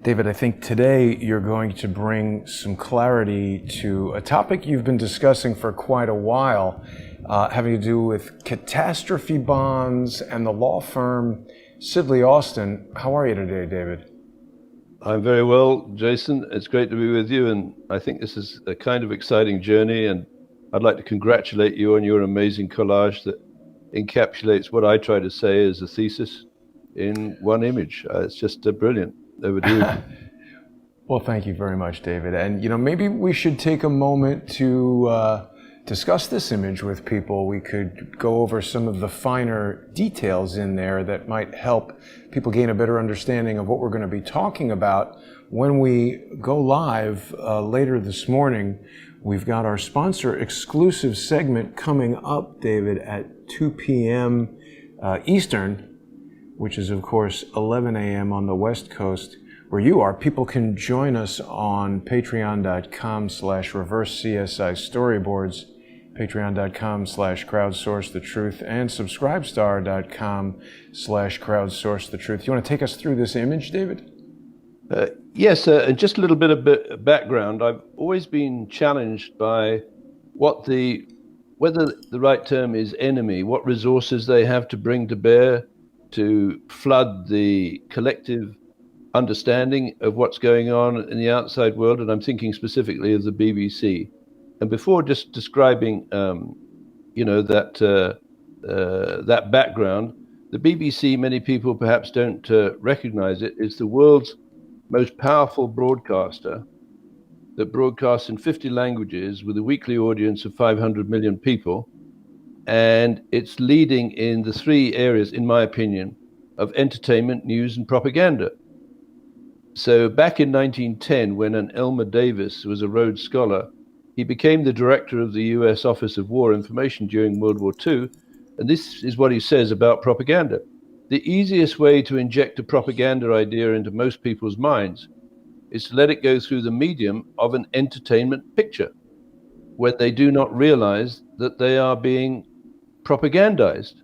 David, I think today you're going to bring some clarity to a topic you've been discussing for quite a while, having to do with catastrophe bonds and the law firm Sidley Austin. How are you today, David? I'm very well, Jason. It's great to be with you, and I think this is a kind of exciting journey, and I'd like to congratulate you on your amazing collage that encapsulates what I try to say as a thesis in one image. It's just brilliant. Overdue. Well, thank you very much, David. And, maybe we should take a moment to discuss this image with people. We could go over some of the finer details in there that might help people gain a better understanding of what we're going to be talking about when we go live later this morning. We've got our sponsor exclusive segment coming up, David, at 2 p.m. Eastern, which is, of course, 11 a.m. on the West Coast, where you are. People can join us on patreon.com/reverse-CSI storyboards, patreon.com/crowdsourcethetruth, and subscribestar.com/crowdsourcethetruth. You want to take us through this image, David? Yes, and just a little bit of background. I've always been challenged by whether the right term is enemy, what resources they have to bring to bear to flood the collective understanding of what's going on in the outside world, and I'm thinking specifically of the BBC. And before just describing, that background, the BBC, many people perhaps don't recognize it, is the world's most powerful broadcaster that broadcasts in 50 languages with a weekly audience of 500 million people. And it's leading in the three areas, in my opinion, of entertainment, news, and propaganda. So back in 1910, when an Elmer Davis was a Rhodes Scholar, he became the director of the US Office of War Information during World War II. And this is what he says about propaganda. The easiest way to inject a propaganda idea into most people's minds is to let it go through the medium of an entertainment picture, when they do not realize that they are being propagandized.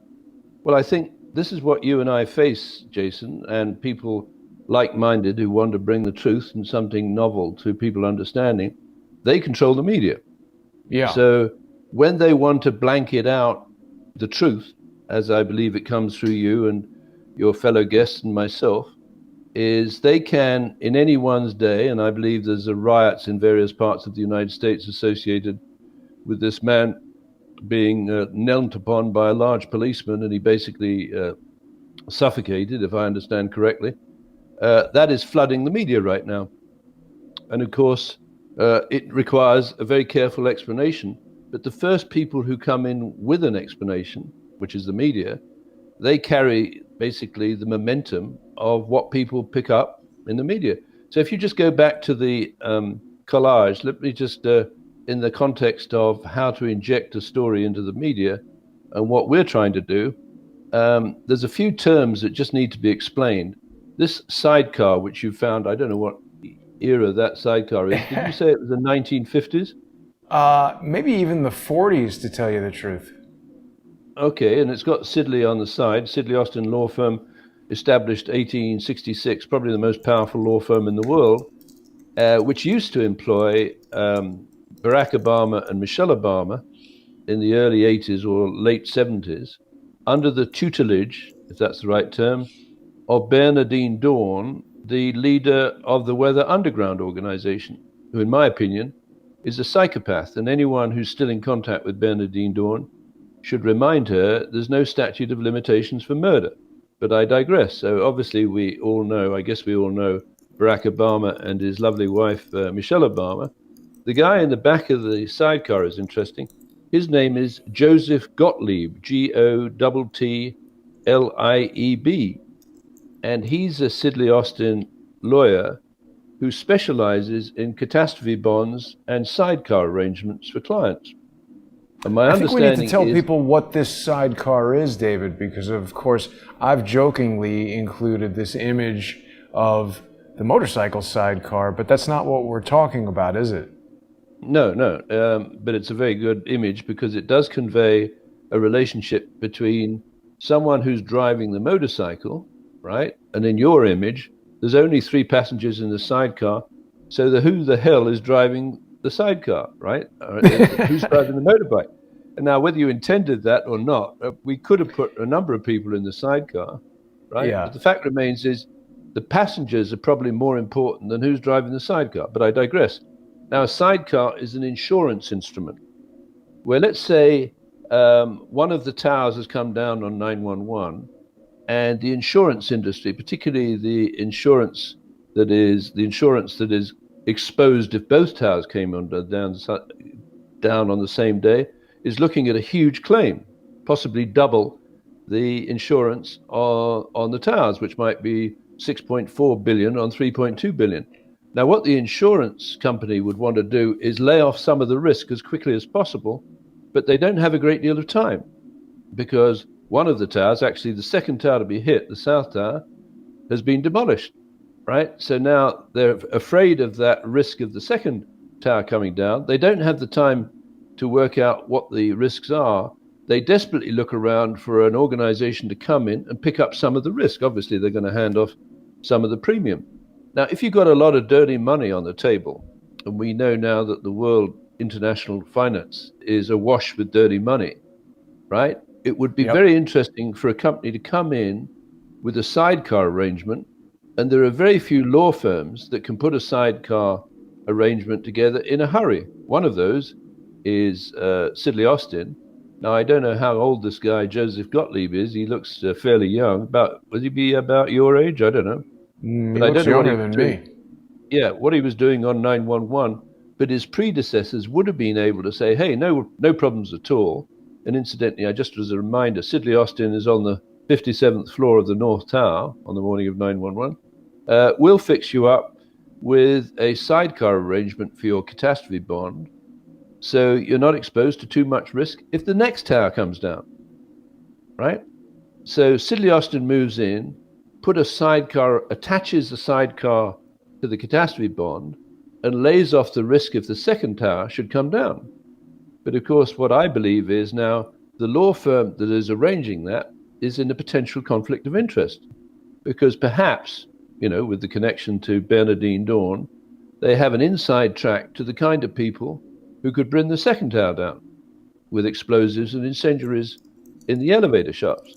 Well, I think this is what you and I face, Jason, and people like-minded who want to bring the truth and something novel to people understanding. They control the media. Yeah. So when they want to blanket out the truth, as I believe it comes through you and your fellow guests and myself, is they can, in any one's day, and I believe there's riots in various parts of the United States associated with this man being knelt upon by a large policeman, and he basically suffocated, if I understand correctly. That is flooding the media right now. And of course, it requires a very careful explanation. But the first people who come in with an explanation, which is the media, they carry basically the momentum of what people pick up in the media. So if you just go back to the collage, let me just in the context of how to inject a story into the media and what we're trying to do, there's a few terms that just need to be explained. This sidecar, which you found, I don't know what era that sidecar is. Did you say it was the 1950s? Maybe even the 40s, to tell you the truth. Okay, and it's got Sidley on the side. Sidley Austin law firm, established 1866, probably the most powerful law firm in the world, which used to employ Barack Obama and Michelle Obama in the early 80s or late 70s, under the tutelage, if that's the right term, of Bernardine Dawn, the leader of the Weather Underground organization, who, in my opinion, is a psychopath. And anyone who's still in contact with Bernardine Dawn should remind her there's no statute of limitations for murder. But I digress. So obviously we all know Barack Obama and his lovely wife, Michelle Obama. The guy in the back of the sidecar is interesting. His name is Joseph Gottlieb, Gottlieb. And he's a Sidley Austin lawyer who specializes in catastrophe bonds and sidecar arrangements for clients. And my I think we need to tell is, people what this sidecar is, David, because of course I've jokingly included this image of the motorcycle sidecar, but that's not what we're talking about, is it? No, but it's a very good image because it does convey a relationship between someone who's driving the motorcycle, right? And in your image, there's only 3 passengers in the sidecar. So who the hell is driving the sidecar, right? Who's driving the motorbike? And now, whether you intended that or not, we could have put a number of people in the sidecar, right? Yeah. But the fact remains is the passengers are probably more important than who's driving the sidecar. But I digress. Now, a sidecar is an insurance instrument where, let's say, one of the towers has come down on 911, and the insurance industry, particularly the insurance that is exposed if both towers came down on the same day, is looking at a huge claim, possibly double the insurance on the towers, which might be 6.4 billion on 3.2 billion. Now, what the insurance company would want to do is lay off some of the risk as quickly as possible, but they don't have a great deal of time, because one of the towers, actually the second tower to be hit, the South Tower, has been demolished, right? So now they're afraid of that risk of the second tower coming down. They don't have the time to work out what the risks are. They desperately look around for an organization to come in and pick up some of the risk. Obviously, they're going to hand off some of the premium. Now, if you've got a lot of dirty money on the table, and we know now that the world international finance is awash with dirty money, right? It would be very interesting for a company to come in with a sidecar arrangement, and there are very few law firms that can put a sidecar arrangement together in a hurry. One of those is Sidley Austin. Now, I don't know how old this guy Joseph Gottlieb is. He looks fairly young. Would he be about your age? I don't know. But I don't know younger than me. Yeah, what he was doing on 911. But his predecessors would have been able to say, hey, no problems at all. And incidentally, just as a reminder, Sidley Austin is on the 57th floor of the North Tower on the morning of 911. We'll fix you up with a sidecar arrangement for your catastrophe bond, so you're not exposed to too much risk if the next tower comes down, right? So Sidley Austin moves in, attaches a sidecar to the catastrophe bond, and lays off the risk if the second tower should come down. But of course, what I believe is now the law firm that is arranging that is in a potential conflict of interest, because perhaps, with the connection to Bernardine Dawn, they have an inside track to the kind of people who could bring the second tower down with explosives and incendiaries in the elevator shafts.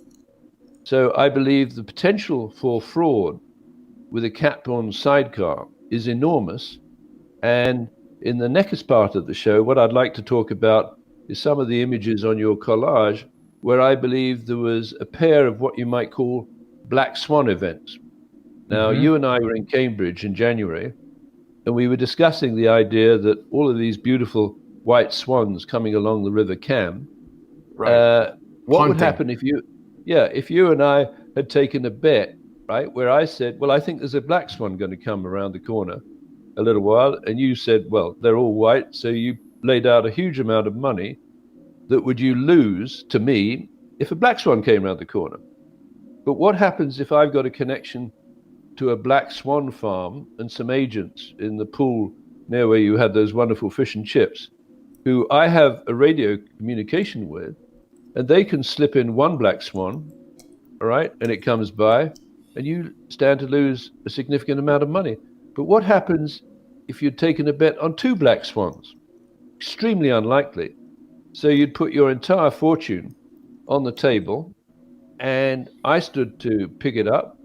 So I believe the potential for fraud with a cap-on sidecar is enormous. And in the next part of the show, what I'd like to talk about is some of the images on your collage where I believe there was a pair of what you might call black swan events. Now, you and I were in Cambridge in January, and we were discussing the idea that all of these beautiful white swans coming along the River Cam, what would happen if you and I had taken a bet, right, where I said, well, I think there's a black swan going to come around the corner a little while, and you said, well, they're all white, so you laid out a huge amount of money that would you lose to me if a black swan came around the corner. But what happens if I've got a connection to a black swan farm and some agents in the pool near where you had those wonderful fish and chips, who I have a radio communication with, and they can slip in one black swan, all right, and it comes by, and you stand to lose a significant amount of money. But what happens if you'd taken a bet on 2 black swans? Extremely unlikely. So you'd put your entire fortune on the table, and I stood to pick it up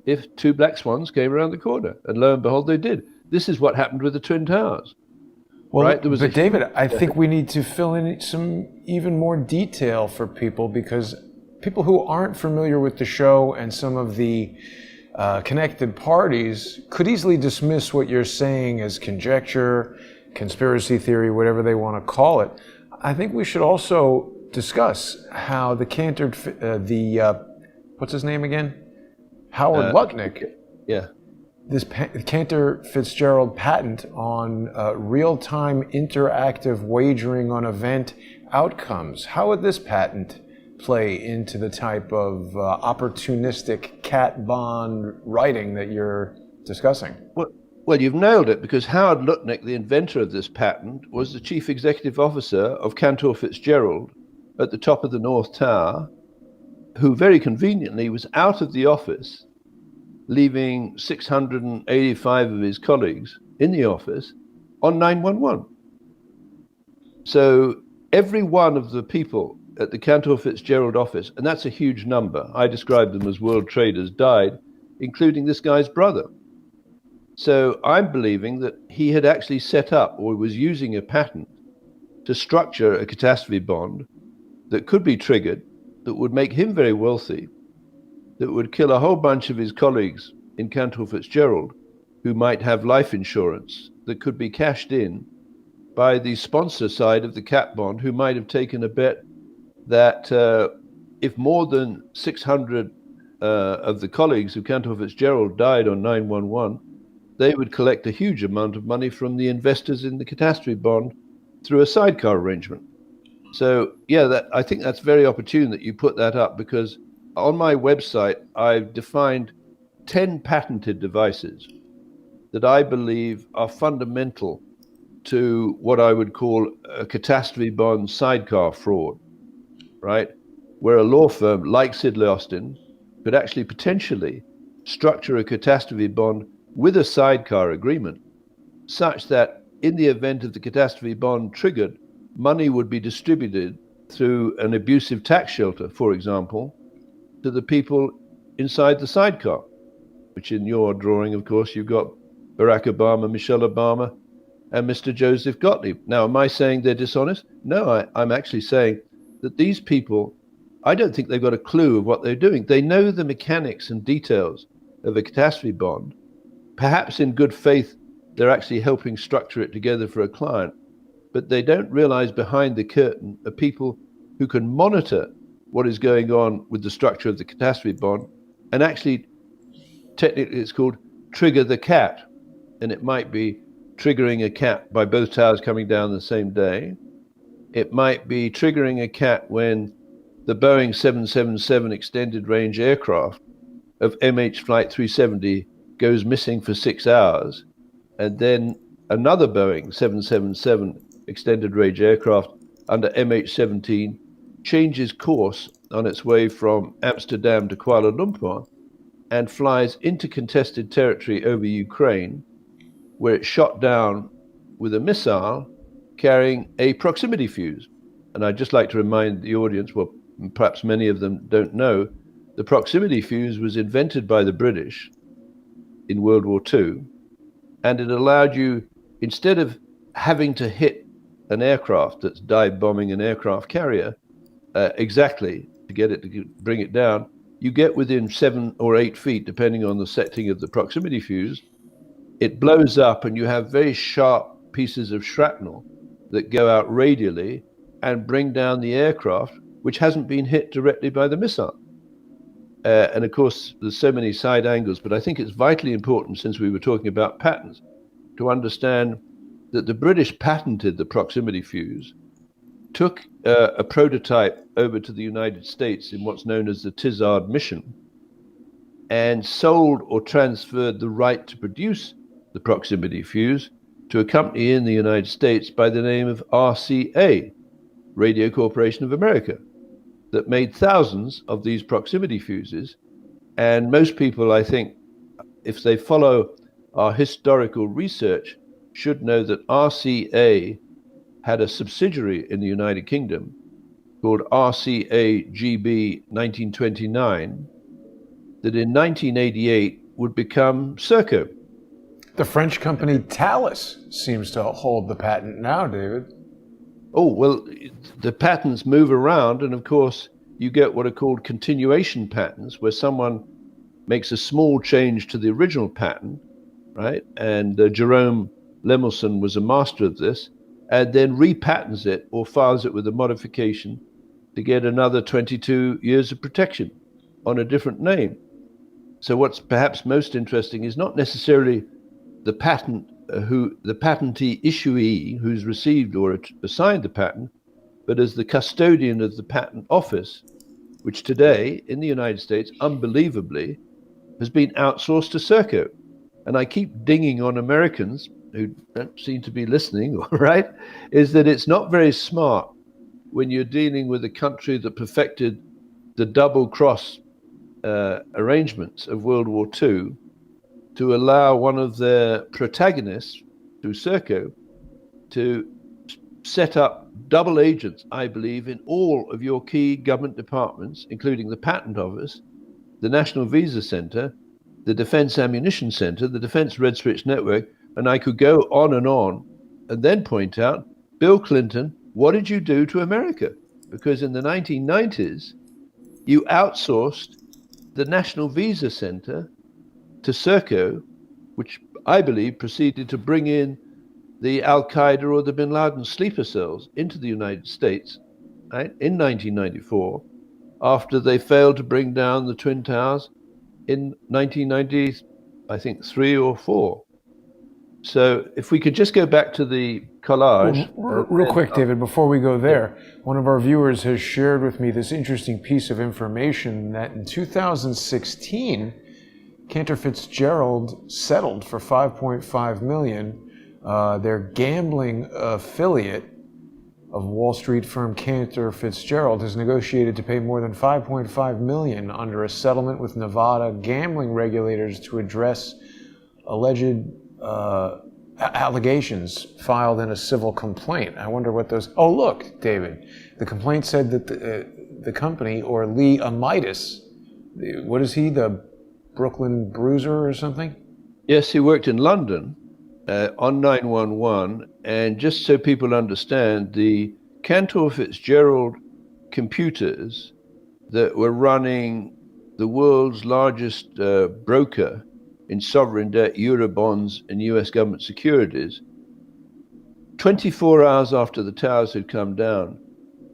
if 2 black swans came around the corner. And lo and behold, they did. This is what happened with the Twin Towers. Well, right? But David, I think we need to fill in some even more detail for people, because people who aren't familiar with the show and some of the connected parties could easily dismiss what you're saying as conjecture, conspiracy theory, whatever they want to call it. I think we should also discuss how the Cantor, what's his name again? Howard Lutnick. Yeah. This Cantor Fitzgerald patent on real-time interactive wagering on event outcomes. How would this patent play into the type of opportunistic cat bond writing that you're discussing? Well, you've nailed it, because Howard Lutnick, the inventor of this patent, was the chief executive officer of Cantor Fitzgerald at the top of the North Tower, who very conveniently was out of the office leaving 685 of his colleagues in the office on 911. So every one of the people at the Cantor Fitzgerald office, and that's a huge number, I describe them as world traders, died, including this guy's brother. So I'm believing that he had actually set up or was using a patent to structure a catastrophe bond that could be triggered, that would make him very wealthy, that would kill a whole bunch of his colleagues in Cantor Fitzgerald who might have life insurance that could be cashed in by the sponsor side of the cat bond, who might have taken a bet that if more than 600 of the colleagues of Cantor Fitzgerald died on 911, they would collect a huge amount of money from the investors in the catastrophe bond through a sidecar arrangement. So, yeah, I think that's very opportune that you put that up, because on my website, I've defined 10 patented devices that I believe are fundamental to what I would call a catastrophe bond sidecar fraud, right? Where a law firm like Sidley Austin could actually potentially structure a catastrophe bond with a sidecar agreement such that in the event of the catastrophe bond triggered, money would be distributed through an abusive tax shelter, for example, to the people inside the sidecar, which in your drawing, of course, you've got Barack Obama, Michelle Obama, and Mr. Joseph Gottlieb. Now, am I saying they're dishonest? No, I'm actually saying that these people, I don't think they've got a clue of what they're doing. They know the mechanics and details of a catastrophe bond. Perhaps in good faith, they're actually helping structure it together for a client, but they don't realize behind the curtain are people who can monitor what is going on with the structure of the catastrophe bond, and actually, technically it's called trigger the cat, and it might be triggering a cat by both towers coming down the same day. It might be triggering a cat when the Boeing 777 extended range aircraft of MH Flight 370 goes missing for 6 hours, and then another Boeing 777 extended range aircraft under MH17 changes course on its way from Amsterdam to Kuala Lumpur and flies into contested territory over Ukraine, where it's shot down with a missile carrying a proximity fuse. And I'd just like to remind the audience, well, perhaps many of them don't know, the proximity fuse was invented by the British in World War II, and it allowed you, instead of having to hit an aircraft that's dive bombing an aircraft carrier exactly to get it to bring it down, you get within 7 or 8 feet, depending on the setting of the proximity fuse. It blows up and you have very sharp pieces of shrapnel that go out radially and bring down the aircraft, which hasn't been hit directly by the missile. And of course, there's so many side angles, but I think it's vitally important, since we were talking about patents, to understand that the British patented the proximity fuse, took a prototype over to the United States in what's known as the Tizard mission, and sold or transferred the right to produce the proximity fuse to a company in the United States by the name of RCA, Radio Corporation of America, that made thousands of these proximity fuses. And most people, I think, if they follow our historical research, should know that RCA had a subsidiary in the United Kingdom called RCA-GB 1929 that in 1988 would become Serco. The French company Thales seems to hold the patent now, David. Oh, well, the patents move around, and of course, you get what are called continuation patents, where someone makes a small change to the original patent, right? And Jerome Lemelson was a master of this, and then repatents it or files it with a modification to get another 22 years of protection on a different name. So what's perhaps most interesting is not necessarily the patent, the patentee issuee who's received or assigned the patent, but as the custodian of the patent office, which today in the United States, unbelievably, has been outsourced to Serco. And I keep dinging on Americans who don't seem to be listening, right, is that it's not very smart when you're dealing with a country that perfected the double cross arrangements of World War II to allow one of their protagonists, through Serco, to set up double agents, I believe, in all of your key government departments, including the Patent Office, the National Visa Center, the Defense Ammunition Center, the Defense Red Switch Network, and I could go on, and then point out, Bill Clinton, what did you do to America? Because in the 1990s, you outsourced the National Visa Center to Serco, which I believe proceeded to bring in the Al-Qaeda or the Bin Laden sleeper cells into the United States, right, in 1994, after they failed to bring down the Twin Towers in 1990, I think 3 or 4. So if we could just go back to the collage. Real quick, David, before we go there, one of our viewers has shared with me this interesting piece of information that in 2016, Cantor Fitzgerald settled for $5.5 million. Their gambling affiliate of Wall Street firm Cantor Fitzgerald has negotiated to pay more than $5.5 million under a settlement with Nevada gambling regulators to address alleged allegations filed in a civil complaint. I wonder what those... Oh, look, David. The complaint said that the company, or Lee Amitis, what is he, the Brooklyn Bruiser or something? Yes, he worked in London on 911. And just so people understand, the Cantor Fitzgerald computers that were running the world's largest broker in sovereign debt, Eurobonds, and US government securities, 24 hours after the towers had come down,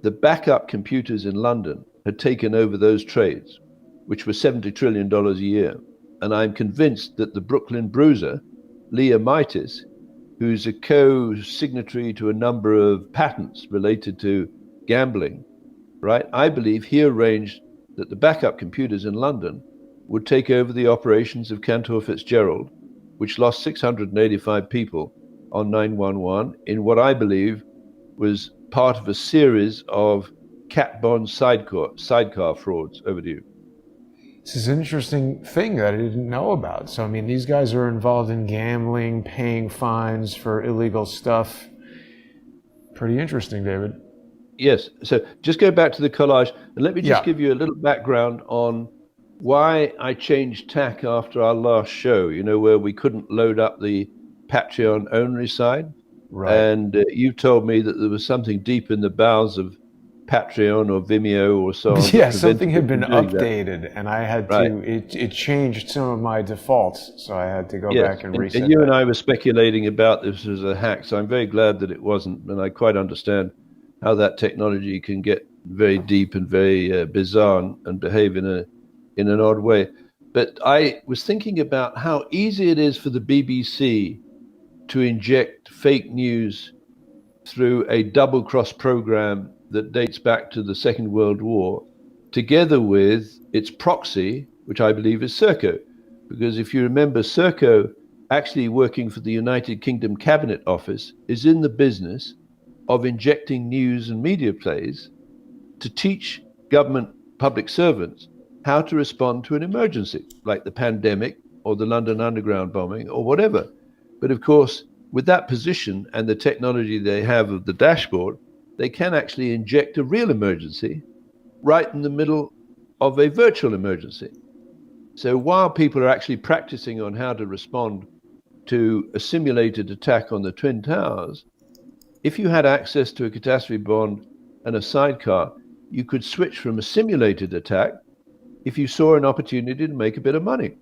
the backup computers in London had taken over those trades, which were $70 trillion a year. And I'm convinced that the Brooklyn Bruiser, Lee Amitis, who's a co-signatory to a number of patents related to gambling, right? I believe he arranged that the backup computers in London would take over the operations of Cantor Fitzgerald, which lost 685 people on 911 in what I believe was part of a series of cat bond sidecar frauds. Over to you. This is an interesting thing that I didn't know about. So, I mean, these guys are involved in gambling, paying fines for illegal stuff. Pretty interesting, David. Yes. So just go back to the collage and let me just give you a little background on why I changed tack after our last show, you know, where we couldn't load up the Patreon only side. Right. And you told me that there was something deep in the bowels of Patreon or Vimeo or so on. Yeah, something had been updated, and I had to, it changed some of my defaults, so I had to go back and reset. And you and I were speculating about this as a hack, so I'm very glad that it wasn't, and I quite understand how that technology can get very deep and very bizarre and behave in an odd way. But I was thinking about how easy it is for the BBC to inject fake news through a double-cross program that dates back to the Second World War, together with its proxy, which I believe is Serco. Because if you remember, Serco, actually working for the United Kingdom Cabinet Office, is in the business of injecting news and media plays to teach government public servants how to respond to an emergency, like the pandemic or the London Underground bombing or whatever. But of course, with that position and the technology they have of the dashboard, they can actually inject a real emergency right in the middle of a virtual emergency. So while people are actually practicing on how to respond to a simulated attack on the Twin Towers, if you had access to a catastrophe bond and a sidecar, you could switch from a simulated attack if you saw an opportunity to make a bit of money.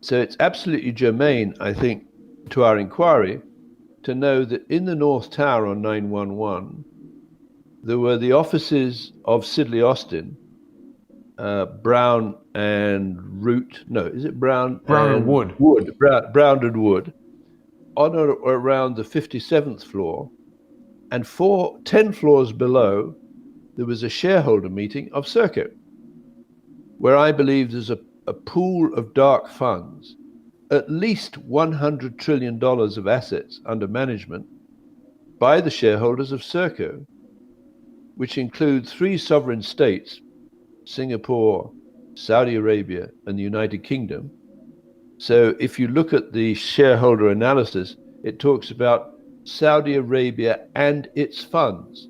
So it's absolutely germane, I think, to our inquiry to know that in the North Tower on 911, there were the offices of Sidley Austin, Brown and Root. No, is it Brown? Brown and Wood. Brown and Wood, on or around the 57th floor. And 10 floors below, there was a shareholder meeting of Serco, where I believe there's a pool of dark funds, at least $100 trillion of assets under management by the shareholders of Serco, which include 3 sovereign states, Singapore, Saudi Arabia, and the United Kingdom. So if you look at the shareholder analysis, it talks about Saudi Arabia and its funds,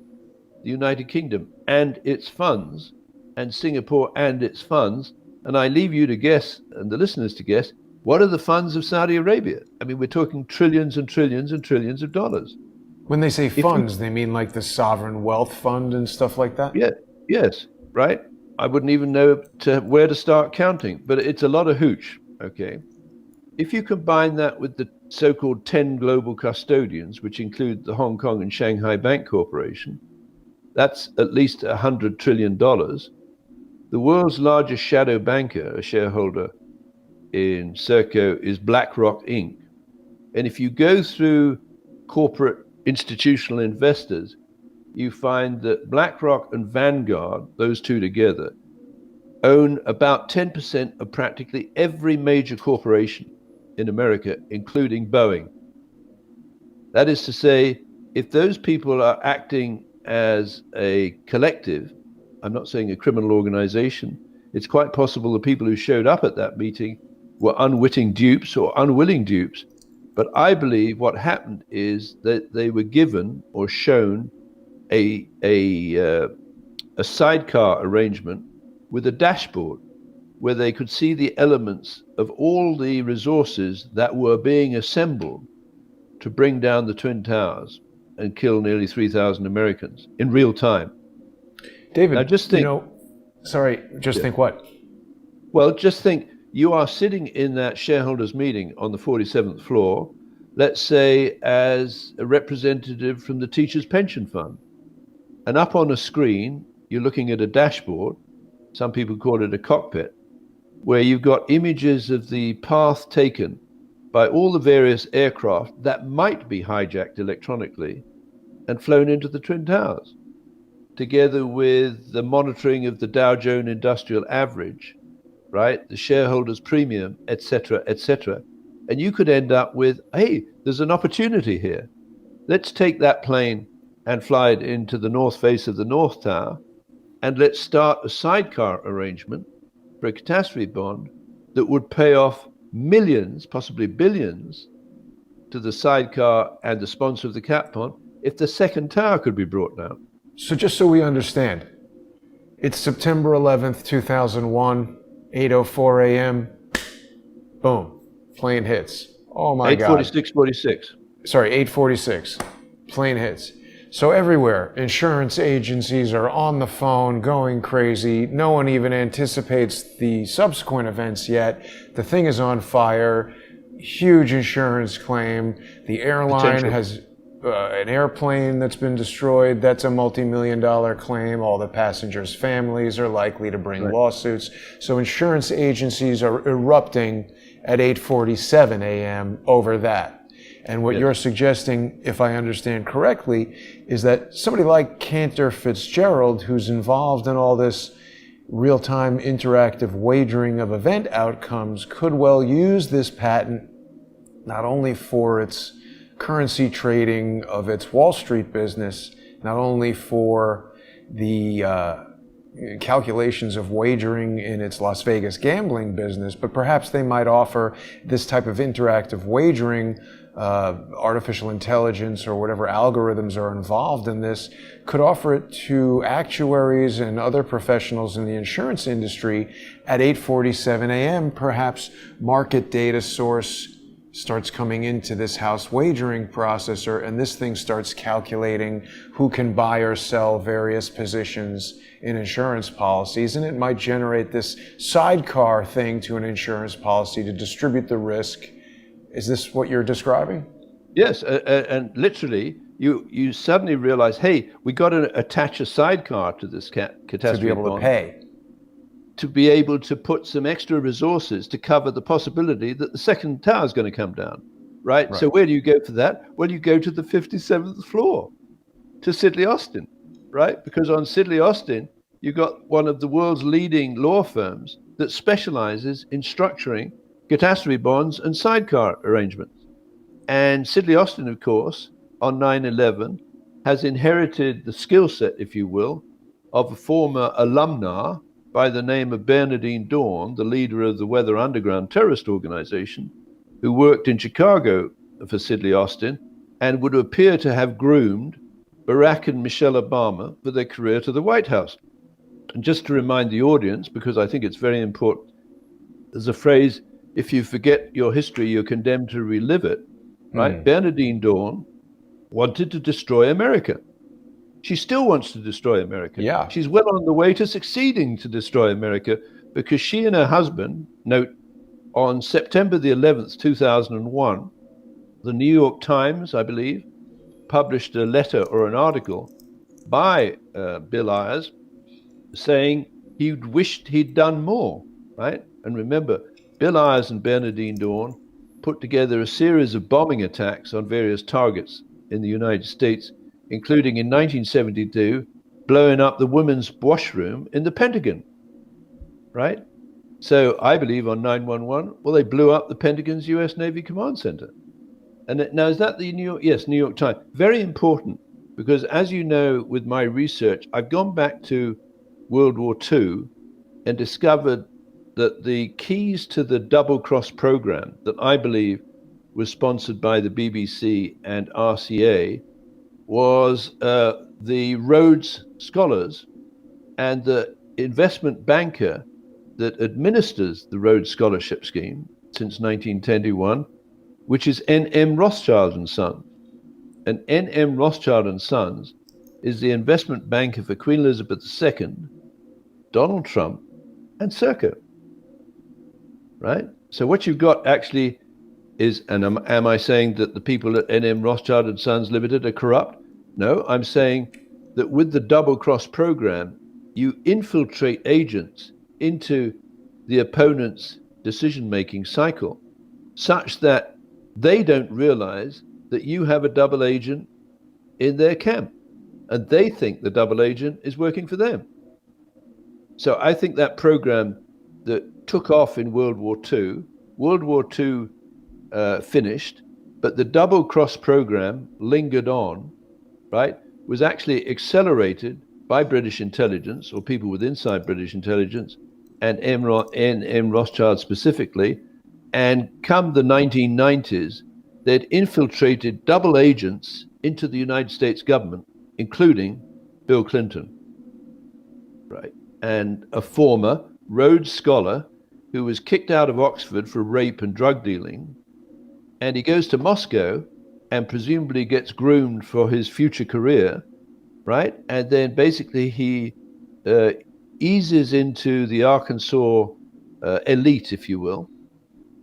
the United Kingdom and its funds, and Singapore and its funds. And I leave you to guess, and the listeners to guess, what are the funds of Saudi Arabia? I mean, we're talking trillions and trillions and trillions of dollars. When they say funds, they mean like the sovereign wealth fund and stuff like that? Yeah, yes, right? I wouldn't even know where to start counting, but it's a lot of hooch, okay? If you combine that with the so-called 10 global custodians, which include the Hong Kong and Shanghai Bank Corporation, that's at least $100 trillion. The world's largest shadow banker, a shareholder in Serco, is BlackRock Inc. And if you go through corporate institutional investors, you find that BlackRock and Vanguard, those two together, own about 10% of practically every major corporation in America, including Boeing. That is to say, if those people are acting as a collective, I'm not saying a criminal organization, it's quite possible the people who showed up at that meeting were unwitting dupes or unwilling dupes. But I believe what happened is that they were given or shown a sidecar arrangement with a dashboard where they could see the elements of all the resources that were being assembled to bring down the Twin Towers and kill nearly 3,000 Americans in real time. David, now just think, think what? Well, just think, you are sitting in that shareholders meeting on the 47th floor, let's say as a representative from the Teachers Pension Fund. And up on a screen, you're looking at a dashboard, some people call it a cockpit, where you've got images of the path taken by all the various aircraft that might be hijacked electronically and flown into the Twin Towers, together with the monitoring of the Dow Jones Industrial Average, right? The shareholders' premium, et cetera, et cetera. And you could end up with, hey, there's an opportunity here. Let's take that plane and fly it into the north face of the North Tower, and let's start a sidecar arrangement for a catastrophe bond that would pay off millions, possibly billions, to the sidecar and the sponsor of the cat bond if the second tower could be brought down. So just so we understand, it's September 11th, 2001, 8:04 a.m., boom, plane hits. Oh my God. 8:46. Sorry, 8:46, plane hits. So everywhere, insurance agencies are on the phone going crazy. No one even anticipates the subsequent events yet. The thing is on fire, huge insurance claim. The airline has an airplane that's been destroyed. That's a multi-million-dollar claim. All the passengers' families are likely to bring lawsuits. So insurance agencies are erupting at 8:47 a.m. over that. And what you're suggesting, if I understand correctly, is that somebody like Cantor Fitzgerald, who's involved in all this real-time interactive wagering of event outcomes, could well use this patent not only for its currency trading of its Wall Street business, not only for the calculations of wagering in its Las Vegas gambling business, but perhaps they might offer this type of interactive wagering, artificial intelligence or whatever algorithms are involved in this, could offer it to actuaries and other professionals in the insurance industry at 8:47 a.m. Perhaps market data source starts coming into this house wagering processor, and this thing starts calculating who can buy or sell various positions in insurance policies, and it might generate this sidecar thing to an insurance policy to distribute the risk. Is this what you're describing? Yes, and literally, you suddenly realize, hey, we got to attach a sidecar to this catastrophe to be able bond, to pay. to be able to put some extra resources to cover the possibility that the second tower is going to come down, right? So where do you go for that? Well, you go to the 57th floor, to Sidley Austin, right? Because on Sidley Austin, you've got one of the world's leading law firms that specializes in structuring catastrophe bonds and sidecar arrangements. And Sidley Austin, of course, on 9/11, has inherited the skill set, if you will, of a former alumna by the name of Bernardine Dawn, the leader of the Weather Underground terrorist organization, who worked in Chicago for Sidley Austin and would appear to have groomed Barack and Michelle Obama for their career to the White House. And just to remind the audience, because I think it's very important, there's a phrase, if you forget your history, you're condemned to relive it, right? Bernardine Dawn wanted to destroy America. She still wants to destroy America. Yeah. She's well on the way to succeeding to destroy America because she and her husband, note, on September the 11th, 2001, the New York Times, I believe, published a letter or an article by Bill Ayers saying he wished he'd done more, right? And remember, Bill Ayers and Bernardine Dawn put together a series of bombing attacks on various targets in the United States, including in 1972, blowing up the women's washroom in the Pentagon, right? So I believe on 9/11, well, they blew up the Pentagon's U.S. Navy Command Center. And now, is that the New York? Yes, New York Times. Very important, because as you know, with my research, I've gone back to World War II and discovered that the keys to the double cross program that I believe was sponsored by the BBC and RCA was the Rhodes Scholars and the investment banker that administers the Rhodes Scholarship Scheme since 1921, which is N.M. Rothschild and Sons. And N.M. Rothschild and Sons is the investment banker for Queen Elizabeth II, Donald Trump, and Serco. Right? So what you've got actually is, and am I saying that the people at N.M. Rothschild and Sons Limited are corrupt? No, I'm saying that with the double cross program, you infiltrate agents into the opponent's decision-making cycle such that they don't realize that you have a double agent in their camp, and they think the double agent is working for them. So I think that program that took off in World War II, finished, but the double cross program lingered on, right, was actually accelerated by British intelligence or people with inside British intelligence and N.M. Rothschild specifically. And come the 1990s, they'd infiltrated double agents into the United States government, including Bill Clinton, right? And a former Rhodes Scholar who was kicked out of Oxford for rape and drug dealing. And he goes to Moscow and presumably gets groomed for his future career, right? And then basically he eases into the Arkansas elite, if you will,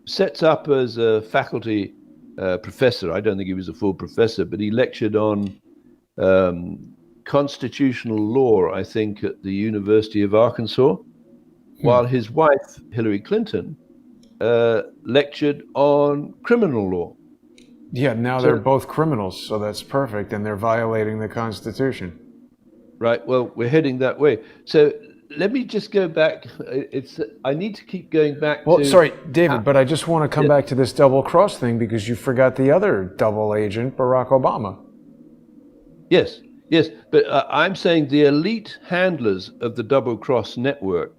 sets up as a faculty professor. I don't think he was a full professor, but he lectured on constitutional law, I think, at the University of Arkansas, while his wife, Hillary Clinton, lectured on criminal law. Yeah, now they're both criminals, so that's perfect, and they're violating the Constitution. Right, well, we're heading that way. So let me just go back. I need to keep going back to... Well, sorry, David, but I just want to come back to this double cross thing because you forgot the other double agent, Barack Obama. Yes, but I'm saying the elite handlers of the double cross network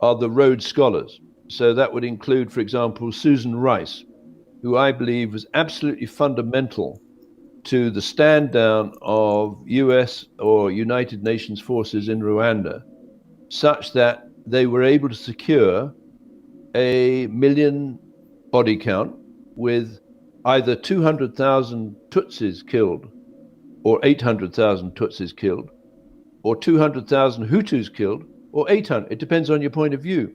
are the Rhodes Scholars. So that would include, for example, Susan Rice, who I believe was absolutely fundamental to the stand down of US or United Nations forces in Rwanda, such that they were able to secure 1 million body count with either 200,000 Tutsis killed or 800,000 Tutsis killed or 200,000 Hutus killed or 800. It depends on your point of view.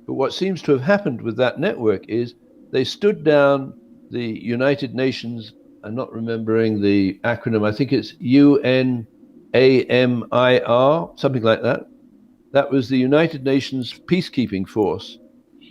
But what seems to have happened with that network is they stood down the United Nations. I'm not remembering the acronym. I think it's UNAMIR, something like that. That was the United Nations peacekeeping force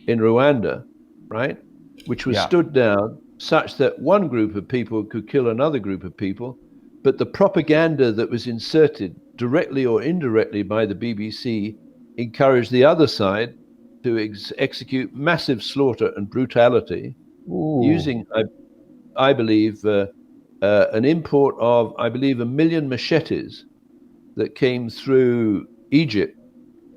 in Rwanda, right? Which was stood down such that one group of people could kill another group of people. But the propaganda that was inserted directly or indirectly by the BBC encouraged the other side to execute massive slaughter and brutality using, I believe, an import of, I believe, 1 million machetes that came through Egypt,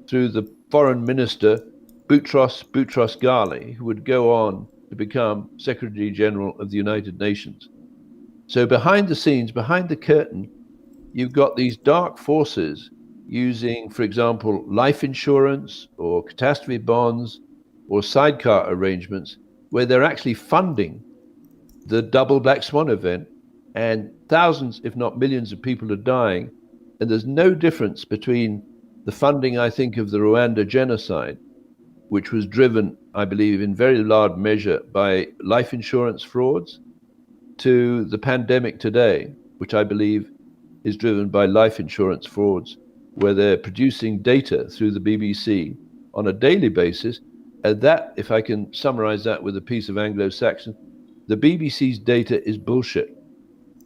through the foreign minister, Boutros Ghali, who would go on to become Secretary General of the United Nations. So behind the scenes, behind the curtain, you've got these dark forces using, for example, life insurance or catastrophe bonds or sidecar arrangements, where they're actually funding the double black swan event, and thousands, if not millions, of people are dying. And there's no difference between the funding, I think, of the Rwanda genocide, which was driven, I believe, in very large measure by life insurance frauds, to the pandemic today, which I believe is driven by life insurance frauds, where they're producing data through the BBC on a daily basis. And that, if I can summarize that with a piece of Anglo-Saxon, the BBC's data is bullshit.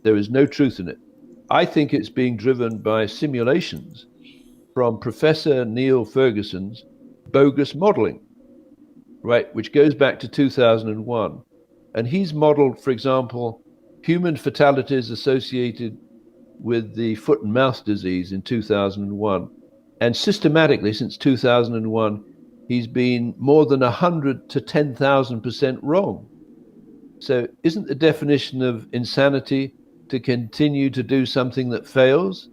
There is no truth in it. I think it's being driven by simulations from Professor Neil Ferguson's bogus modeling, right, which goes back to 2001. And he's modeled, for example, human fatalities associated with the foot and mouth disease in 2001. And systematically, since 2001, he's been more than 100 to 10,000% wrong. So isn't the definition of insanity to continue to do something that fails?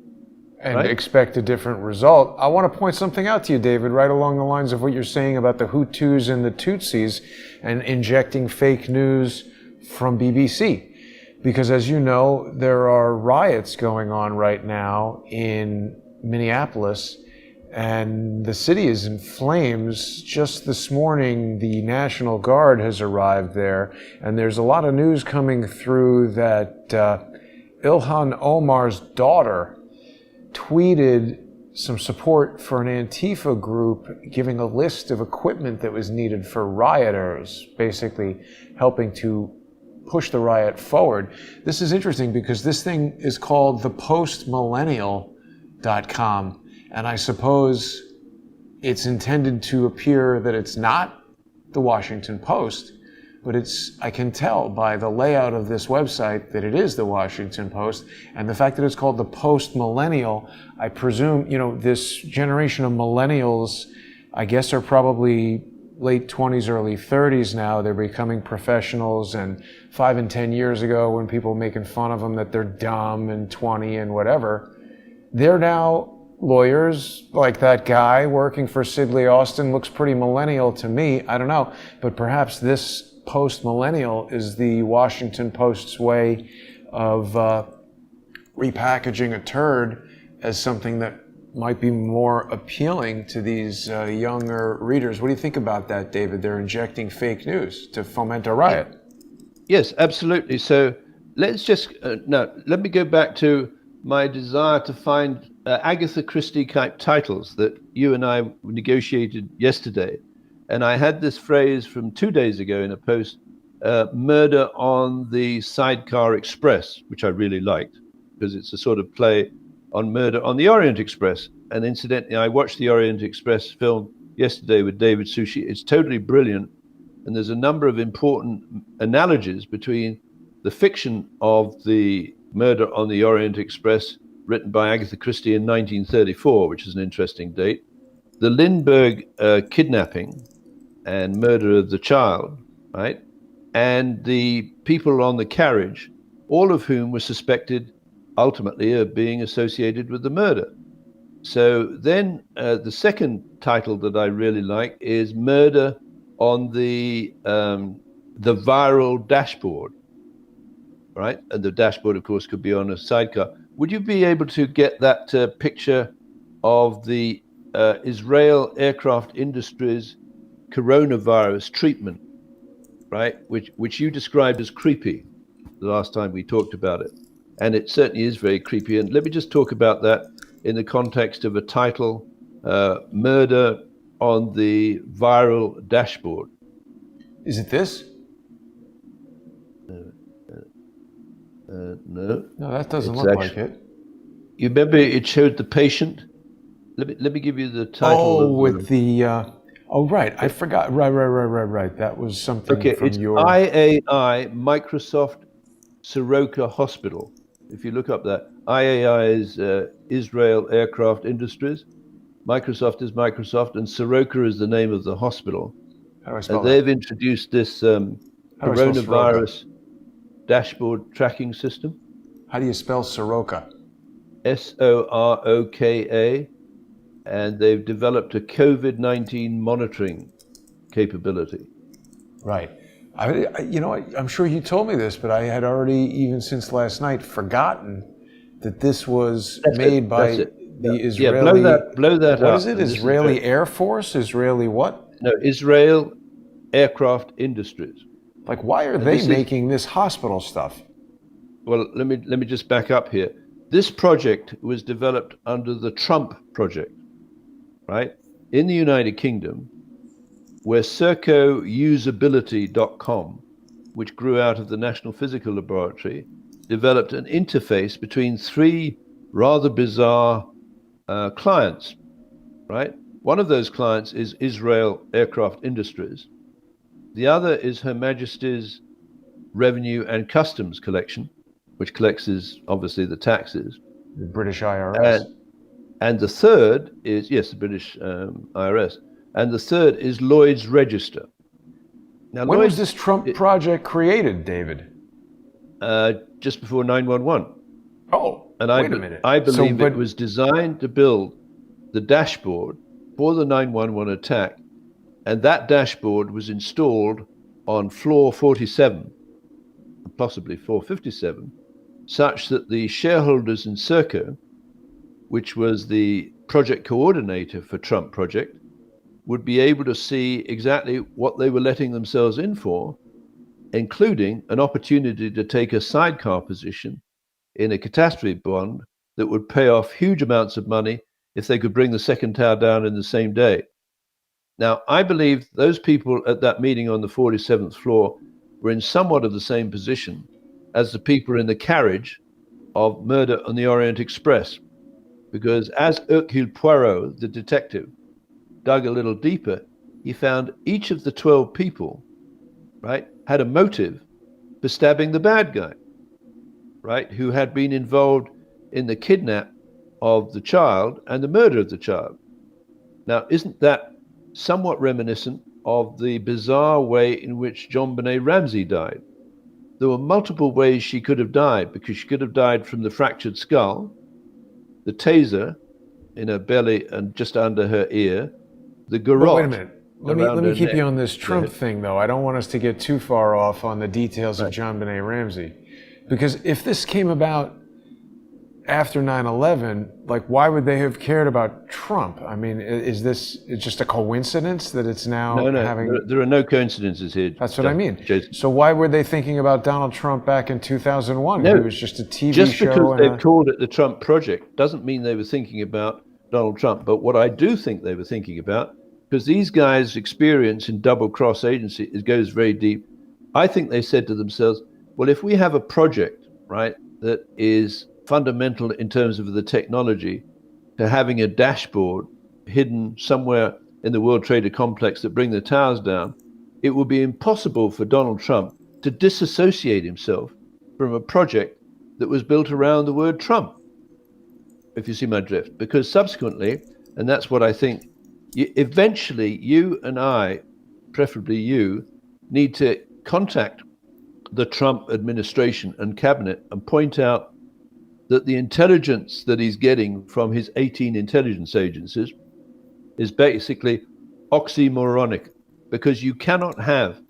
And right? Expect a different result. I want to point something out to you, David, right along the lines of what you're saying about the Hutus and the Tutsis and injecting fake news from BBC. Because as you know, there are riots going on right now in Minneapolis, and the city is in flames. Just this morning, the National Guard has arrived there, and there's a lot of news coming through that Ilhan Omar's daughter tweeted some support for an Antifa group, giving a list of equipment that was needed for rioters, basically helping to push the riot forward. This is interesting because this thing is called thepostmillennial.com, and I suppose it's intended to appear that it's not the Washington Post, but I can tell by the layout of this website that it is the Washington Post, and the fact that it's called the Post-Millennial, I presume, this generation of millennials, I guess, are probably late 20s, early 30s now. They're becoming professionals, and 5 and 10 years ago, when people were making fun of them that they're dumb and 20 and whatever, they're now lawyers. Like that guy working for Sidley Austin looks pretty millennial to me. I don't know, but perhaps this post-millennial is the Washington Post's way of repackaging a turd as something that might be more appealing to these younger readers. What do you think about that, David? They're injecting fake news to foment a riot. Yes, absolutely. So let's just, let me go back to my desire to find Agatha Christie type titles that you and I negotiated yesterday. And I had this phrase from 2 days ago in a post, murder on the Sidecar Express, which I really liked because it's a sort of play on murder on the Orient Express. And incidentally, I watched the Orient Express film yesterday with David Suchy. It's totally brilliant. And there's a number of important analogies between the fiction of the Murder on the Orient Express, written by Agatha Christie in 1934, which is an interesting date, the Lindbergh kidnapping and murder of the child, right? And the people on the carriage, all of whom were suspected ultimately of being associated with the murder. So then the second title that I really like is Murder on the Viral Dashboard, right? And the dashboard, of course, could be on a sidecar. Would you be able to get that picture of the Israel Aircraft Industries coronavirus treatment, right? Which you described as creepy the last time we talked about it. And it certainly is very creepy. And let me just talk about that in the context of a title, Murder on the Viral Dashboard. Is it this? No. No, that doesn't It's look like it. You remember it showed the patient? Let me give you the title. Oh, with the... oh, right. I forgot. Right. That was something from it's your... IAI Microsoft Serco Hospital. If you look up that, IAI is Israel Aircraft Industries. Microsoft is Microsoft, and Serco is the name of the hospital. How do I spell And that? they've introduced this How do I spell Soroka? coronavirus dashboard tracking system. How do you spell Soroka? Soroka, and they've developed a COVID-19 monitoring capability. Right. I'm sure you told me this, but I had already, even since last night, forgotten that this was made by the Israeli. Yeah, blow that up. What is it? Israeli Air Force? Israeli what? No, Israel Aircraft Industries. Like, why are they making this hospital stuff? Well, let me just back up here. This project was developed under the Trump project, right? In the United Kingdom, where CercoUsability.com, which grew out of the National Physical Laboratory, developed an interface between three rather bizarre clients, right? One of those clients is Israel Aircraft Industries. The other is Her Majesty's Revenue and Customs Collection, which collects obviously the taxes. The British IRS. And the third is, yes, the British IRS. And the third is Lloyd's Register. Now, when was this Trump project created, David? Just before 9/11. Oh, and wait a minute. I believe it was designed to build the dashboard for the 9/11 attack, and that dashboard was installed on floor 47, possibly floor 57, such that the shareholders in Serco, which was the project coordinator for Trump project, would be able to see exactly what they were letting themselves in for, including an opportunity to take a sidecar position in a catastrophe bond that would pay off huge amounts of money if they could bring the second tower down in the same day. Now, I believe those people at that meeting on the 47th floor were in somewhat of the same position as the people in the carriage of Murder on the Orient Express, because as Hercule Poirot, the detective, dug a little deeper, he found each of the 12 people, right, had a motive for stabbing the bad guy, right, who had been involved in the kidnap of the child and the murder of the child. Now, isn't that somewhat reminiscent of the bizarre way in which JonBenet Ramsey died? There were multiple ways she could have died, because she could have died from the fractured skull, the taser in her belly and just under her ear, the garrote. Wait a minute. Let me keep you on this Trump thing, though. I don't want us to get too far off on the details of JonBenet Ramsey. Because if this came about after 9/11, like, why would they have cared about Trump? I mean, is this just a coincidence that it's now having... There are no coincidences here. That's what I mean. Jason. So why were they thinking about Donald Trump back in 2001? No, it was just a TV just show. Just because they've called it the Trump project doesn't mean they were thinking about Donald Trump. But what I do think they were thinking about, because these guys' experience in double-cross agency, it goes very deep. I think they said to themselves, well, if we have a project, right, that is fundamental in terms of the technology to having a dashboard hidden somewhere in the World Trade Complex that bring the towers down, it would be impossible for Donald Trump to disassociate himself from a project that was built around the word Trump, if you see my drift. Because subsequently, and that's what I think, eventually you and I, preferably you, need to contact the Trump administration and cabinet and point out that the intelligence that he's getting from his 18 intelligence agencies is basically oxymoronic, because you cannot have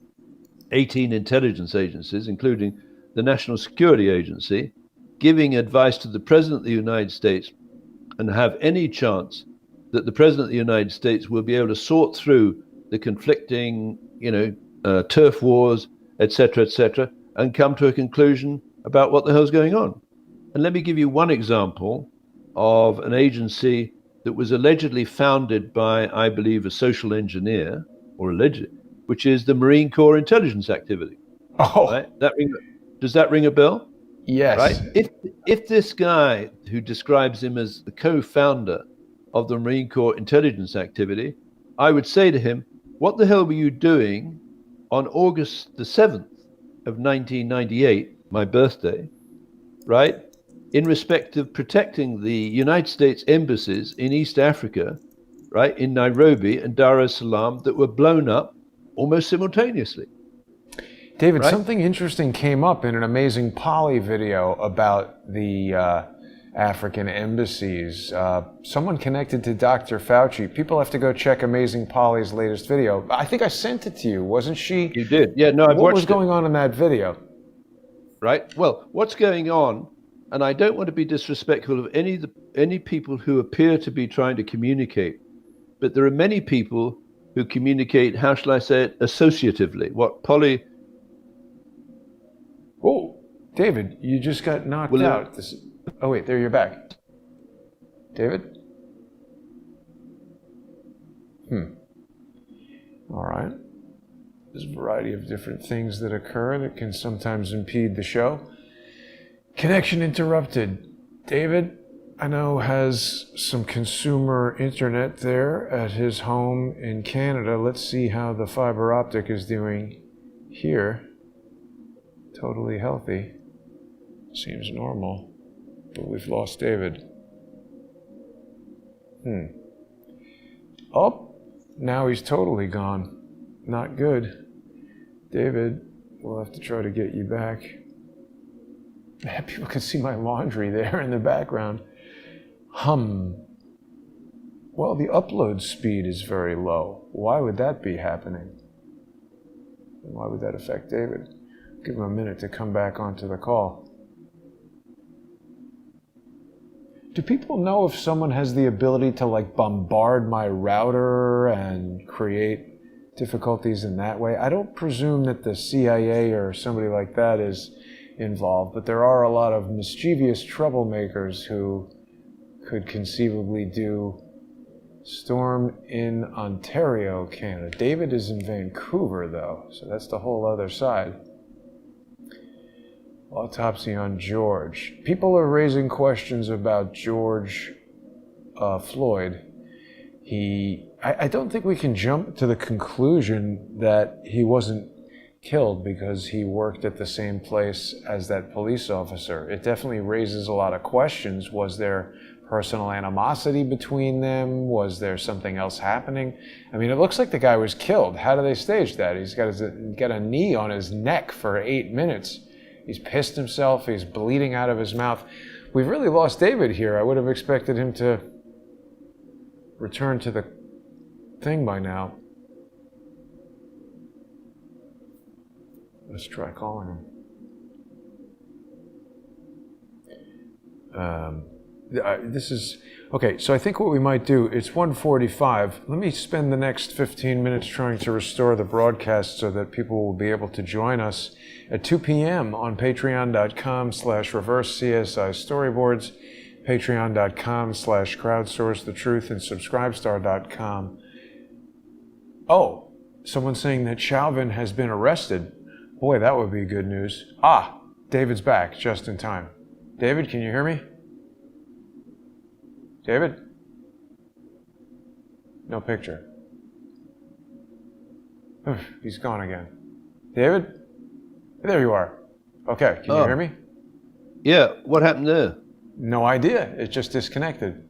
18 intelligence agencies, including the National Security Agency, giving advice to the President of the United States and have any chance that the President of the United States will be able to sort through the conflicting, turf wars, et cetera, and come to a conclusion about what the hell's going on. And let me give you one example of an agency that was allegedly founded by, I believe, a social engineer, or alleged, which is the Marine Corps Intelligence Activity. Oh, right? Does that ring a bell? Yes. Right. If this guy who describes him as the co-founder of the Marine Corps Intelligence Activity, I would say to him, what the hell were you doing on August the 7th of 1998, my birthday, right, in respect of protecting the United States embassies in East Africa right, in Nairobi and Dar es Salaam that were blown up almost simultaneously. David, Right? something interesting came up in an Amazing Polly video about the African embassies. Someone connected to Dr. Fauci. People have to go check Amazing Polly's latest video. I think I sent it to you. Wasn't she? You did. Yeah, no, I've What watched was it. going on in that video? Right? Well, what's going on, and I don't want to be disrespectful of any people who appear to be trying to communicate, but there are many people who communicate, how shall I say it, associatively. What Polly... Oh, David, you just got knocked Well, out. Oh, wait, there you're back. David? All right. There's a variety of different things that occur that can sometimes impede the show. Connection interrupted. David, I know, has some consumer internet there at his home in Canada. Let's see how the fiber optic is doing here. Totally healthy. Seems normal. But we've lost David. Oh, now he's totally gone. Not good. David, we'll have to try to get you back. People can see my laundry there in the background. Well, the upload speed is very low. Why would that be happening? And why would that affect David? Give him a minute to come back onto the call. Do people know if someone has the ability to bombard my router and create difficulties in that way? I don't presume that the CIA or somebody like that is involved, but there are a lot of mischievous troublemakers who could conceivably do storm in Ontario, Canada. David is in Vancouver, though, so that's the whole other side. Autopsy on George. People are raising questions about George Floyd. I don't think we can jump to the conclusion that he wasn't killed because he worked at the same place as that police officer. It definitely raises a lot of questions. Was there personal animosity between them? Was there something else happening? I mean, it looks like the guy was killed. How do they stage that? He's got a knee on his neck for 8 minutes. He's pissed himself. He's bleeding out of his mouth. We've really lost David here. I would have expected him to return to the thing by now. Let's try calling him. This is okay. So I think what we might do, it's 1:45. Let me spend the next 15 minutes trying to restore the broadcast so that people will be able to join us at 2 p.m. on patreon.com/reverse-CSI storyboards, patreon.com/crowdsourcethetruth, and subscribestar.com. Oh, someone's saying that Chauvin has been arrested. Boy, that would be good news. David's back just in time. David, can you hear me? David? No picture. He's gone again. David? There you are. Okay, can you hear me? Yeah, what happened there? No idea. It just disconnected.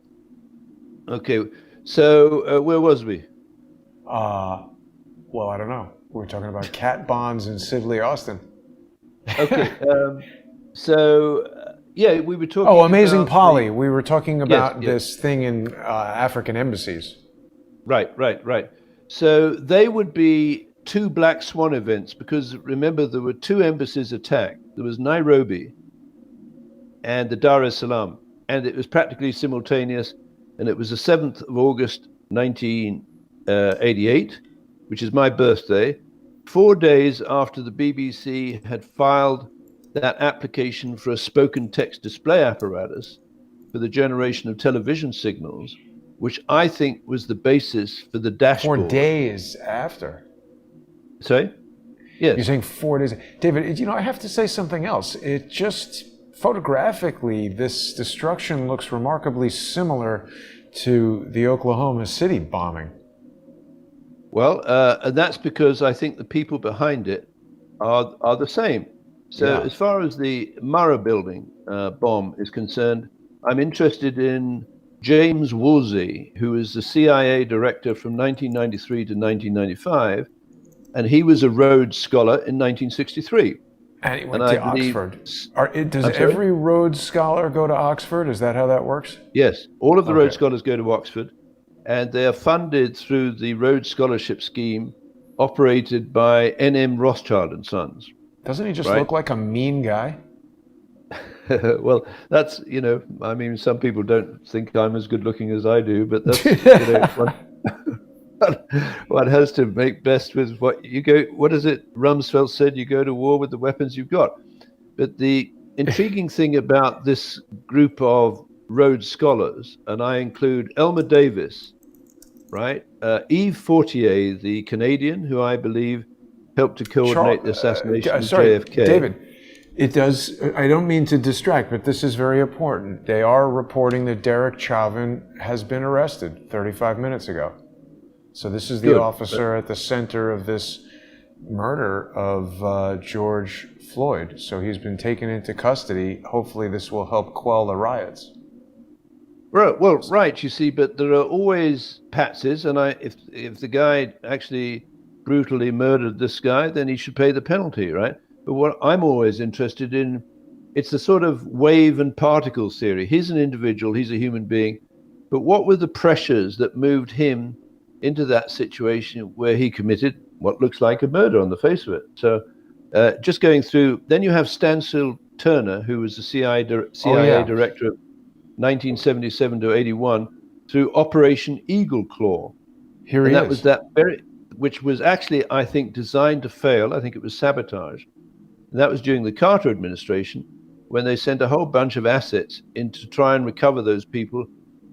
Okay, so where was we? Well, I don't know. We were talking about cat bonds in Sidley Austin. Okay, yeah, we were talking. Oh, Amazing Polly. We were talking about yes. this thing in African embassies. Right. So they would be two black swan events because remember there were two embassies attacked. There was Nairobi and the Dar es Salaam, and it was practically simultaneous. And it was the 7th of August, 1988, which is my birthday, 4 days after the BBC had filed that application for a spoken text display apparatus for the generation of television signals, which I think was the basis for the dashboard. 4 days after. Sorry? Yes. You're saying 4 days. David, I have to say something else. It just, photographically, this destruction looks remarkably similar to the Oklahoma City bombing. Well, and that's because I think the people behind it are the same. So as far as the Murrah building bomb is concerned, I'm interested in James Woolsey, who was the CIA director from 1993 to 1995, and he was a Rhodes Scholar in 1963. And he And went I to believe, Oxford. Does I'm sorry? every Rhodes Scholar go to Oxford? Is that how that works? Yes, all of the Rhodes Okay. Scholars go to Oxford, and they are funded through the Rhodes Scholarship Scheme operated by N.M. Rothschild and Sons, Doesn't he just right? look like a mean guy? Well, that's, I mean, some people don't think I'm as good looking as I do, but that's, one has to make best with what you go. What is it? Rumsfeld said, you go to war with the weapons you've got. But the intriguing thing about this group of Rhodes Scholars, and I include Elmer Davis, right? Yves Fortier, the Canadian, who I believe helped to coordinate the assassination of Sorry, JFK. David. It does. I don't mean to distract, but this is very important. They are reporting that Derek Chauvin has been arrested 35 minutes ago. So this is the Good. officer at the center of this murder of George Floyd. So he's been taken into custody. Hopefully this will help quell the riots. Well, right, you see, but there are always patsies, and if the guy actually brutally murdered this guy, then he should pay the penalty, right? But what I'm always interested in, it's the sort of wave and particle theory. He's an individual, he's a human being, but what were the pressures that moved him into that situation where he committed what looks like a murder on the face of it? So just going through, then you have Stancil Turner, who was the CIA director of 1977 to 81 through Operation Eagle Claw. Here and he that is. was which was actually, I think, designed to fail. I think it was sabotage. And that was during the Carter administration, when they sent a whole bunch of assets in to try and recover those people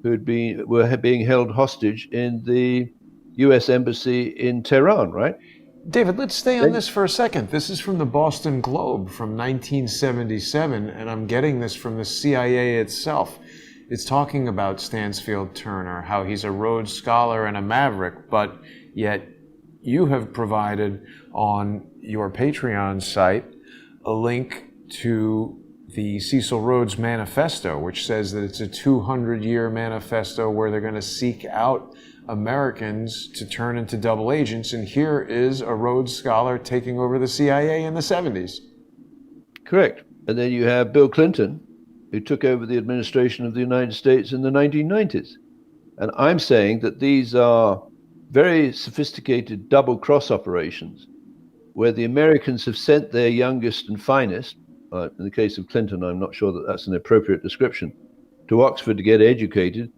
who were being held hostage in the U.S. embassy in Tehran, right? David, let's stay on this for a second. This is from the Boston Globe from 1977, and I'm getting this from the CIA itself. It's talking about Stansfield Turner, how he's a Rhodes Scholar and a maverick, but yet you have provided on your Patreon site a link to the Cecil Rhodes Manifesto, which says that it's a 200-year manifesto where they're going to seek out Americans to turn into double agents. And here is a Rhodes Scholar taking over the CIA in the 70s. Correct. And then you have Bill Clinton, who took over the administration of the United States in the 1990s. And I'm saying that these are very sophisticated double-cross operations where the Americans have sent their youngest and finest, in the case of Clinton, I'm not sure that that's an appropriate description, to Oxford to get educated.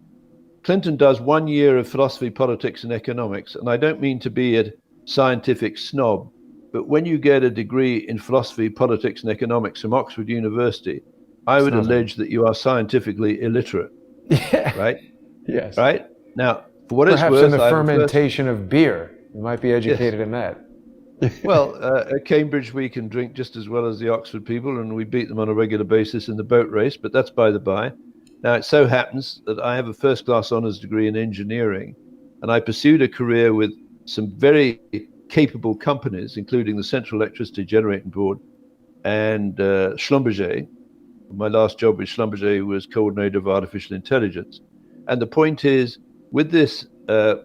Clinton does 1 year of philosophy, politics, and economics, and I don't mean to be a scientific snob, but when you get a degree in philosophy, politics, and economics from Oxford University, I would allege that you are scientifically illiterate. Yeah. Right? Yes. Right? Now, for what Perhaps it's worth, in the fermentation of beer. You might be educated in that. Well, at Cambridge, we can drink just as well as the Oxford people, and we beat them on a regular basis in the boat race, but that's by the by. Now, it so happens that I have a first-class honours degree in engineering, and I pursued a career with some very capable companies, including the Central Electricity Generating Board and Schlumberger. My last job with Schlumberger was coordinator of artificial intelligence. And the point is, with this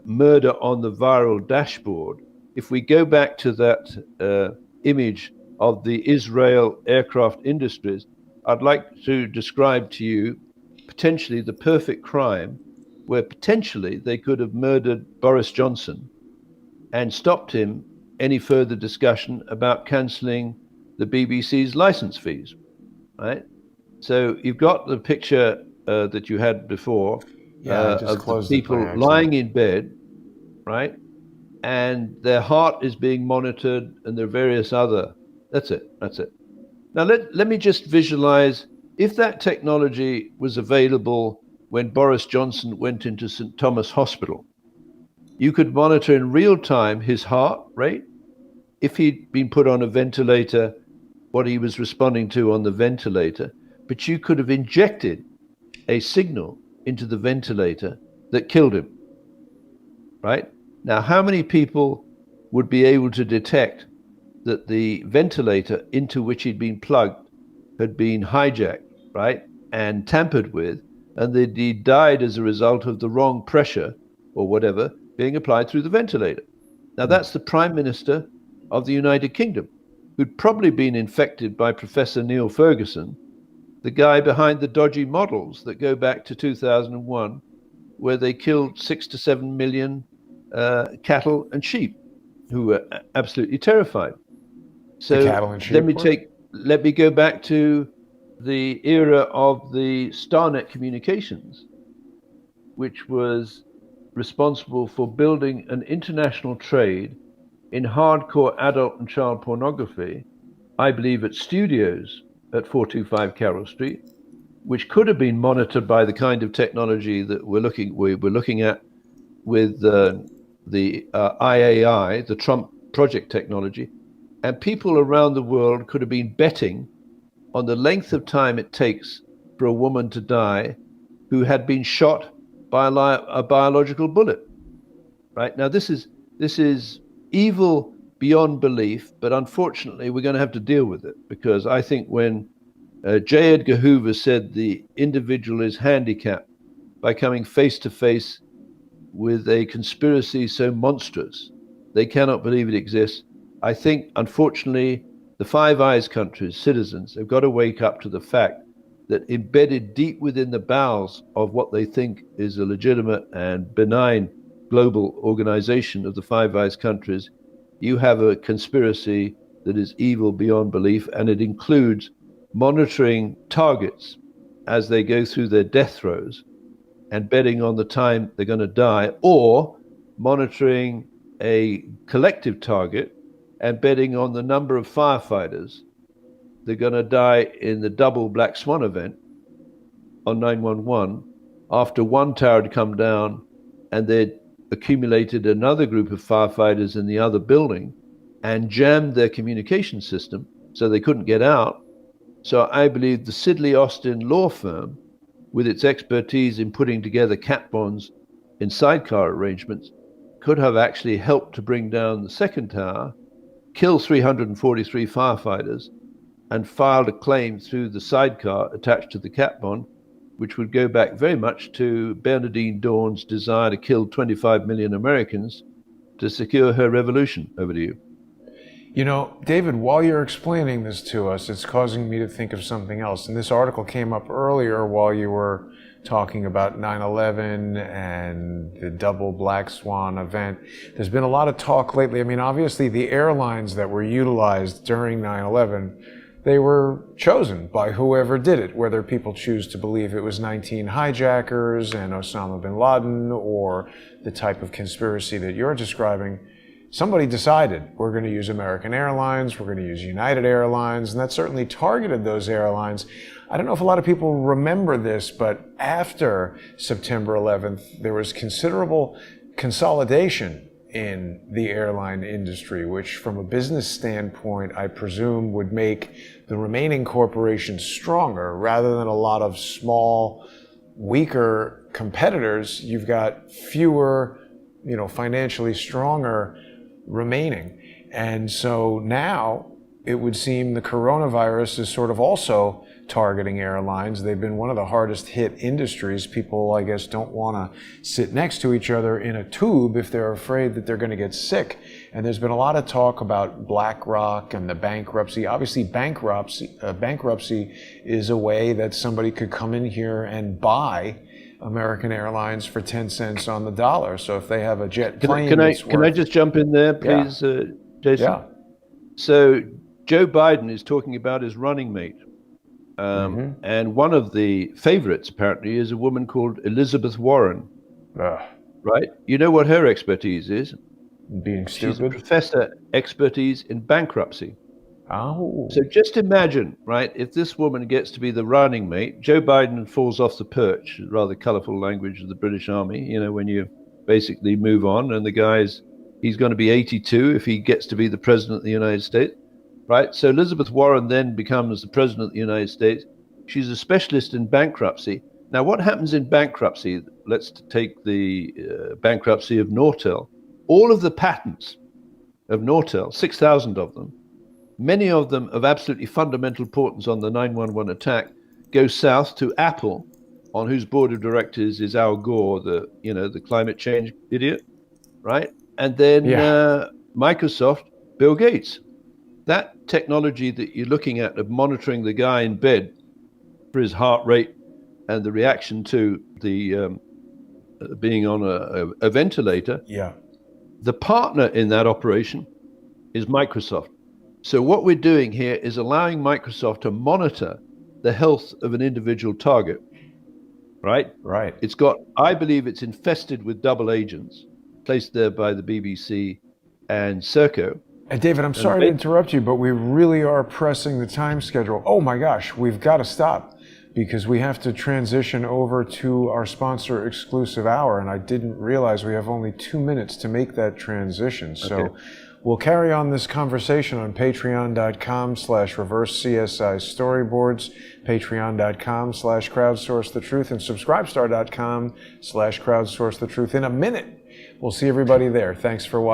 murder on the viral dashboard, if we go back to that image of the Israel aircraft industries, I'd like to describe to you potentially the perfect crime where potentially they could have murdered Boris Johnson and stopped him any further discussion about cancelling the BBC's license fees, right? So you've got the picture that you had before of the people lying in bed, right? And their heart is being monitored and there are various other, that's it. Now let me just visualize, if that technology was available when Boris Johnson went into St. Thomas Hospital, you could monitor in real time his heart rate, if he'd been put on a ventilator, what he was responding to on the ventilator, but you could have injected a signal into the ventilator that killed him, right? Now, how many people would be able to detect that the ventilator into which he'd been plugged had been hijacked, right, and tampered with, and that he died as a result of the wrong pressure or whatever being applied through the ventilator. Now, that's the Prime Minister of the United Kingdom, who'd probably been infected by Professor Neil Ferguson, the guy behind the dodgy models that go back to 2001, where they killed 6 to 7 million cattle and sheep, who were absolutely terrified. So The cattle and sheep. let me go back to the era of the Starnet communications, which was responsible for building an international trade in hardcore adult and child pornography, I believe at studios at 425 Carroll Street, which could have been monitored by the kind of technology that we're looking at with the IAI, the Trump project technology, and people around the world could have been betting on the length of time it takes for a woman to die who had been shot by a biological bullet. Right now, this is evil beyond belief, but unfortunately, we're going to have to deal with it, because I think when J. Edgar Hoover said the individual is handicapped by coming face to face with a conspiracy so monstrous they cannot believe it exists, I think, unfortunately, the Five Eyes countries' citizens have got to wake up to the fact that embedded deep within the bowels of what they think is a legitimate and benign global organization of the Five Eyes countries, you have a conspiracy that is evil beyond belief, and it includes monitoring targets as they go through their death throes and betting on the time they're going to die, or monitoring a collective target and betting on the number of firefighters they're going to die in the double Black Swan event on 911 after one tower had come down and they'd accumulated another group of firefighters in the other building and jammed their communication system so they couldn't get out. So I believe the Sidley Austin law firm, with its expertise in putting together cat bonds in sidecar arrangements, could have actually helped to bring down the second tower, kill 343 firefighters, and filed a claim through the sidecar attached to the cat bond, which would go back very much to Bernadine Dawn's desire to kill 25 million Americans to secure her revolution. Over to you. You know, David, while you're explaining this to us, it's causing me to think of something else. And this article came up earlier while you were talking about 9/11 and the double Black Swan event. There's been a lot of talk lately. I mean, obviously the airlines that were utilized during 9/11, they were chosen by whoever did it, whether people choose to believe it was 19 hijackers and Osama bin Laden or the type of conspiracy that you're describing. Somebody decided we're going to use American Airlines, we're going to use United Airlines, and that certainly targeted those airlines. I don't know if a lot of people remember this, but after September 11th, there was considerable consolidation in the airline industry, which from a business standpoint, I presume would make the remaining corporations stronger rather than a lot of small, weaker competitors. You've got fewer, financially stronger remaining. And so now it would seem the coronavirus is sort of also targeting airlines. They've been one of the hardest hit industries. People, I guess, don't want to sit next to each other in a tube if they're afraid that they're going to get sick. And there's been a lot of talk about BlackRock and the bankruptcy. Obviously, bankruptcy is a way that somebody could come in here and buy American Airlines for 10 cents on the dollar. So if they have a jet plane, can I just jump in there, please, Jason? Yeah. So Joe Biden is talking about his running mate. And one of the favorites, apparently, is a woman called Elizabeth Warren. Right? You know what her expertise is? Being stupid. She's a professor expertise in bankruptcy. Oh. So just imagine, right, if this woman gets to be the running mate, Joe Biden falls off the perch, rather colorful language of the British Army, when you basically move on, and he's going to be 82 if he gets to be the president of the United States. Right, so Elizabeth Warren then becomes the president of the United States. She's a specialist in bankruptcy. Now, what happens in bankruptcy? Let's take the bankruptcy of Nortel. All of the patents of Nortel, 6,000 of them, many of them of absolutely fundamental importance on the 9/11 attack, go south to Apple on whose board of directors is Al Gore, the climate change idiot, right? And then Microsoft, Bill Gates. That technology that you're looking at of monitoring the guy in bed for his heart rate and the reaction to the being on a ventilator. Yeah. The partner in that operation is Microsoft. So what we're doing here is allowing Microsoft to monitor the health of an individual target, right? Right. It's got, I believe it's infested with double agents placed there by the BBC and Serco. And David, I'm sorry to interrupt you, but we really are pressing the time schedule. Oh my gosh, we've got to stop because we have to transition over to our sponsor exclusive hour. And I didn't realize we have only 2 minutes to make that transition. So we'll carry on this conversation on patreon.com/reverse CSI storyboards, patreon.com/crowdsource the truth, and subscribestar.com/crowdsource the truth. In a minute, we'll see everybody there. Thanks for watching.